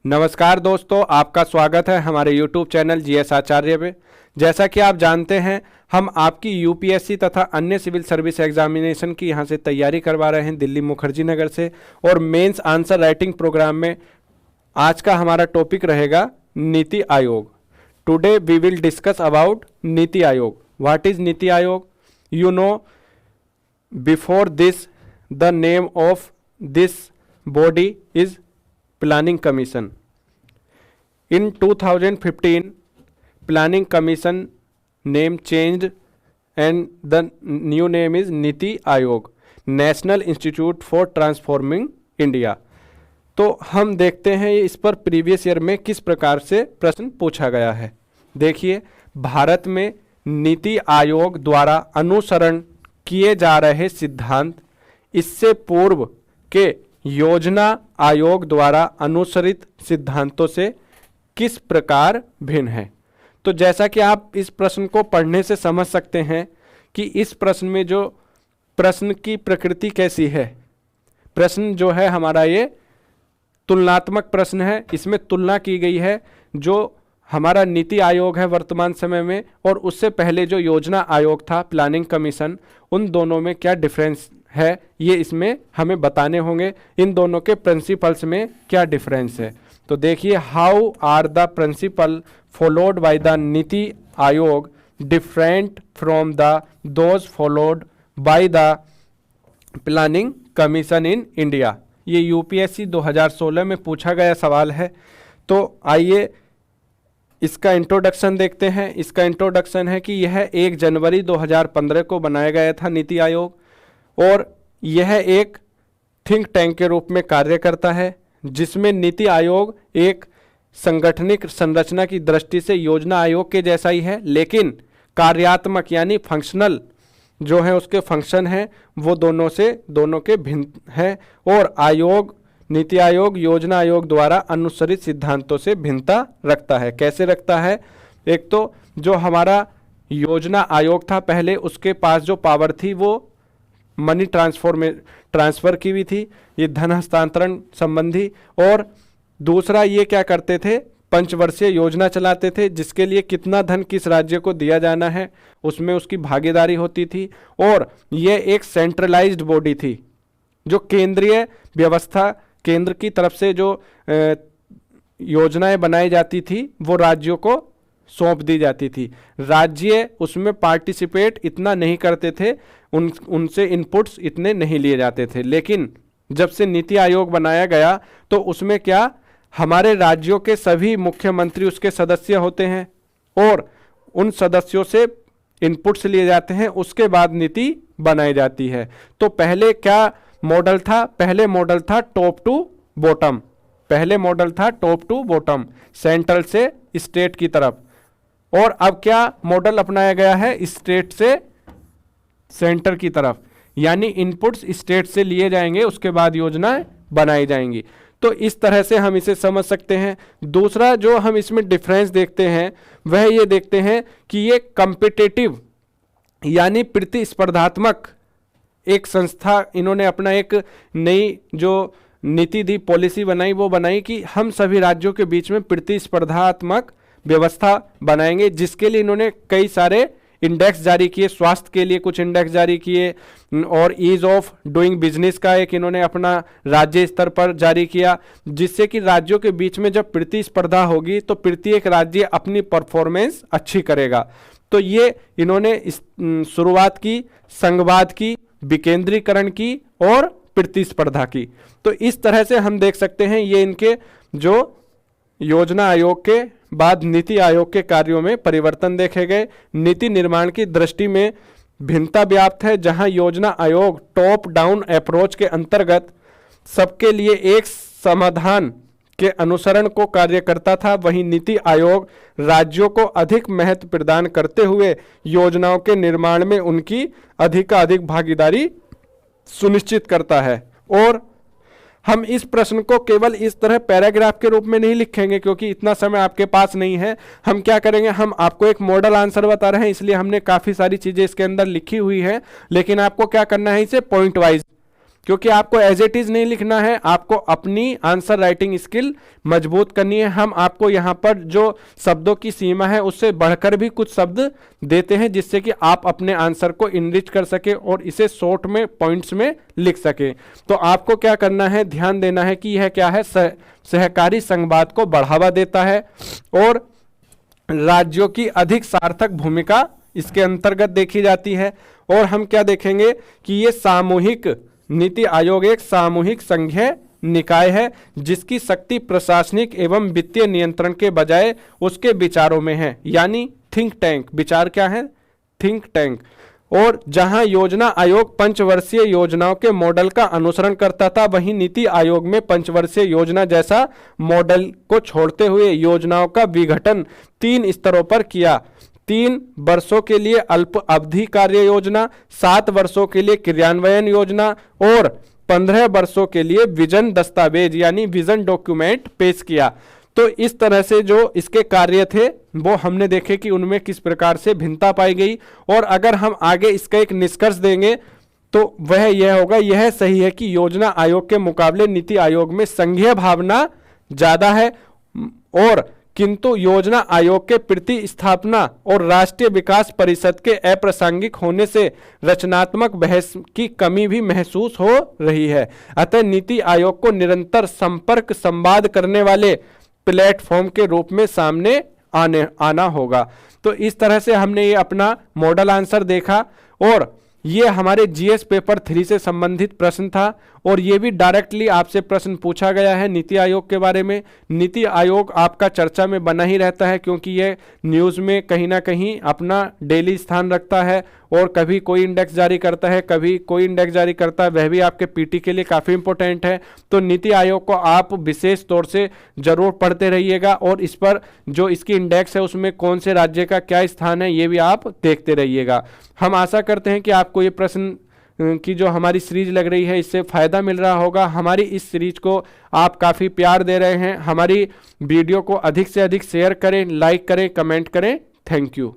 नमस्कार दोस्तों, आपका स्वागत है हमारे YouTube चैनल जीएस आचार्य पे। जैसा कि आप जानते हैं, हम आपकी यूपीएससी तथा अन्य सिविल सर्विस एग्जामिनेशन की यहां से तैयारी करवा रहे हैं दिल्ली मुखर्जी नगर से। और मेंस आंसर राइटिंग प्रोग्राम में आज का हमारा टॉपिक रहेगा NITI Aayog. Today we will discuss about NITI Aayog. What is NITI Aayog? You know, before this the name of this body is Planning Commission. In 2015, Planning Commission name changed and the new name is Niti Aayog, National Institute for Transforming India. तो हम देखते हैं इस पर previous year में किस प्रकार से प्रश्न पूछा गया है। देखिए, भारत में नीति आयोग द्वारा अनुसरण किए जा रहे सिद्धांत इससे पूर्व के योजना आयोग द्वारा अनुसरित सिद्धांतों से किस प्रकार भिन्न है। तो जैसा कि आप इस प्रश्न को पढ़ने से समझ सकते हैं कि इस प्रश्न में जो प्रश्न की प्रकृति कैसी है। प्रश्न जो है हमारा ये तुलनात्मक प्रश्न है। इसमें तुलना की गई है जो हमारा नीति आयोग है वर्तमान समय में और उससे पहले जो योजना आयोग था प्लानिंग कमीशन, उन दोनों में क्या डिफरेंस है ये इसमें हमें बताने होंगे। इन दोनों के प्रिंसिपल्स में क्या डिफरेंस है। तो देखिए, how are the principle followed by the NITI Aayog different from the those followed by the planning commission in India. ये यूपीएससी 2016 में पूछा गया सवाल है। तो आइए इसका इंट्रोडक्शन देखते हैं। इसका इंट्रोडक्शन है कि यह 1 जनवरी 2015 को बनाया गया था नीति आयोग और यह एक थिंक टैंक के रूप में कार्य करता है, जिसमें नीति आयोग एक संगठनिक संरचना की दृष्टि से योजना आयोग के जैसा ही है, लेकिन कार्यात्मक यानी फंक्शनल जो है उसके फंक्शन हैं वो दोनों के भिन्न हैं। और आयोग नीति आयोग योजना आयोग द्वारा अनुसरित सिद्धांतों से भिन्नता रखता है। कैसे रखता है? एक तो जो हमारा योजना आयोग था पहले, उसके पास जो पावर थी वो मनी ट्रांसफ़र की हुई थी, ये धन हस्तांतरण संबंधी। और दूसरा ये क्या करते थे, पंचवर्षीय योजना चलाते थे जिसके लिए कितना धन किस राज्य को दिया जाना है उसमें उसकी भागीदारी होती थी। और ये एक सेंट्रलाइज्ड बॉडी थी जो केंद्रीय व्यवस्था, केंद्र की तरफ से जो योजनाएं बनाई जाती थी वो राज्यों को सौंप दी जाती थी। राज्य उसमें पार्टिसिपेट इतना नहीं करते थे, उनसे इनपुट्स इतने नहीं लिए जाते थे। लेकिन जब से नीति आयोग बनाया गया तो उसमें क्या, हमारे राज्यों के सभी मुख्यमंत्री उसके सदस्य होते हैं और उन सदस्यों से इनपुट्स लिए जाते हैं, उसके बाद नीति बनाई जाती है। तो पहले क्या मॉडल था? पहले मॉडल था टॉप टू बॉटम। पहले मॉडल था टॉप टू बॉटम, सेंट्रल से स्टेट की तरफ। और अब क्या मॉडल अपनाया गया है? स्टेट से सेंटर की तरफ, यानी इनपुट्स स्टेट से लिए जाएंगे, उसके बाद योजनाएं बनाई जाएंगी। तो इस तरह से हम इसे समझ सकते हैं। दूसरा जो हम इसमें डिफरेंस देखते हैं वह ये देखते हैं कि ये कॉम्पिटिटिव यानी प्रतिस्पर्धात्मक एक संस्था, इन्होंने अपना एक नई जो नीति दी, पॉलिसी बनाई, वो बनाई कि हम सभी राज्यों के बीच में प्रतिस्पर्धात्मक व्यवस्था बनाएंगे, जिसके लिए इन्होंने कई सारे इंडेक्स जारी किए। स्वास्थ्य के लिए कुछ इंडेक्स जारी किए और ईज ऑफ डूइंग बिजनेस का एक इन्होंने अपना राज्य स्तर पर जारी किया, जिससे कि राज्यों के बीच में जब प्रतिस्पर्धा होगी तो प्रत्येक राज्य अपनी परफॉर्मेंस अच्छी करेगा। तो ये इन्होंने शुरुआत की संघवाद की, विकेंद्रीकरण की और प्रतिस्पर्धा की। तो इस तरह से हम देख सकते हैं ये इनके जो योजना आयोग के बाद नीति आयोग के कार्यों में परिवर्तन देखे गए। नीति निर्माण की दृष्टि में भिन्नता व्याप्त है। जहां योजना आयोग टॉप डाउन अप्रोच के अंतर्गत सबके लिए एक समाधान के अनुसरण को कार्य करता था, वहीं नीति आयोग राज्यों को अधिक महत्व प्रदान करते हुए योजनाओं के निर्माण में उनकी अधिकाधिक भागीदारी सुनिश्चित करता है। और हम इस प्रश्न को केवल इस तरह पैराग्राफ के रूप में नहीं लिखेंगे क्योंकि इतना समय आपके पास नहीं है। हम क्या करेंगे, हम आपको एक मॉडल आंसर बता रहे हैं, इसलिए हमने काफ़ी सारी चीज़ें इसके अंदर लिखी हुई है, लेकिन आपको क्या करना है, इसे पॉइंट वाइज क्योंकि आपको एज इट इज नहीं लिखना है, आपको अपनी आंसर राइटिंग स्किल मजबूत करनी है। हम आपको यहाँ पर जो शब्दों की सीमा है उससे बढ़कर भी कुछ शब्द देते हैं, जिससे कि आप अपने आंसर को इनरिच कर सके और इसे शॉर्ट में पॉइंट्स में लिख सके। तो आपको क्या करना है, ध्यान देना है कि यह क्या है, सहकारी संघवाद को बढ़ावा देता है और राज्यों की अधिक सार्थक भूमिका इसके अंतर्गत देखी जाती है। और हम क्या देखेंगे कि ये सामूहिक नीति आयोग एक सामूहिक संघीय निकाय है, जिसकी शक्ति प्रशासनिक एवं वित्तीय नियंत्रण के बजाय उसके विचारों में है, यानी थिंक टैंक। विचार क्या है, थिंक टैंक। और जहां योजना आयोग पंचवर्षीय योजनाओं के मॉडल का अनुसरण करता था, वहीं नीति आयोग में पंचवर्षीय योजना जैसा मॉडल को छोड़ते हुए योजनाओं का विघटन 3 स्तरों पर किया। 3 वर्षों के लिए अल्प अवधि कार्य योजना, 7 वर्षों के लिए क्रियान्वयन योजना और 15 वर्षों के लिए विजन दस्तावेज यानी विजन डॉक्यूमेंट पेश किया। तो इस तरह से जो इसके कार्य थे वो हमने देखे कि उनमें किस प्रकार से भिन्नता पाई गई। और अगर हम आगे इसका एक निष्कर्ष देंगे तो वह यह होगा, यह सही है कि योजना आयोग के मुकाबले नीति आयोग में संघीय भावना ज्यादा है, और किंतु योजना आयोग के प्रति स्थापना और राष्ट्रीय विकास परिषद के अप्रासंगिक होने से रचनात्मक बहस की कमी भी महसूस हो रही है। अतः नीति आयोग को निरंतर संपर्क संवाद करने वाले प्लेटफॉर्म के रूप में सामने आना होगा। तो इस तरह से हमने ये अपना मॉडल आंसर देखा, और ये हमारे जीएस पेपर 3 से संबंधित प्रश्न था। और ये भी डायरेक्टली आपसे प्रश्न पूछा गया है नीति आयोग के बारे में। नीति आयोग आपका चर्चा में बना ही रहता है, क्योंकि ये न्यूज़ में कहीं ना कहीं अपना डेली स्थान रखता है, और कभी कोई इंडेक्स जारी करता है, कभी कोई इंडेक्स जारी करता है, वह भी आपके पीटी के लिए काफ़ी इंपॉर्टेंट है। तो नीति आयोग को आप विशेष तौर से जरूर पढ़ते रहिएगा, और इस पर जो इसकी इंडेक्स है उसमें कौन से राज्य का क्या स्थान है ये भी आप देखते रहिएगा। हम आशा करते हैं कि आपको ये प्रश्न की जो हमारी सीरीज लग रही है इससे फ़ायदा मिल रहा होगा। हमारी इस सीरीज को आप काफ़ी प्यार दे रहे हैं। हमारी वीडियो को अधिक से अधिक शेयर करें, लाइक करें, कमेंट करें। Thank you.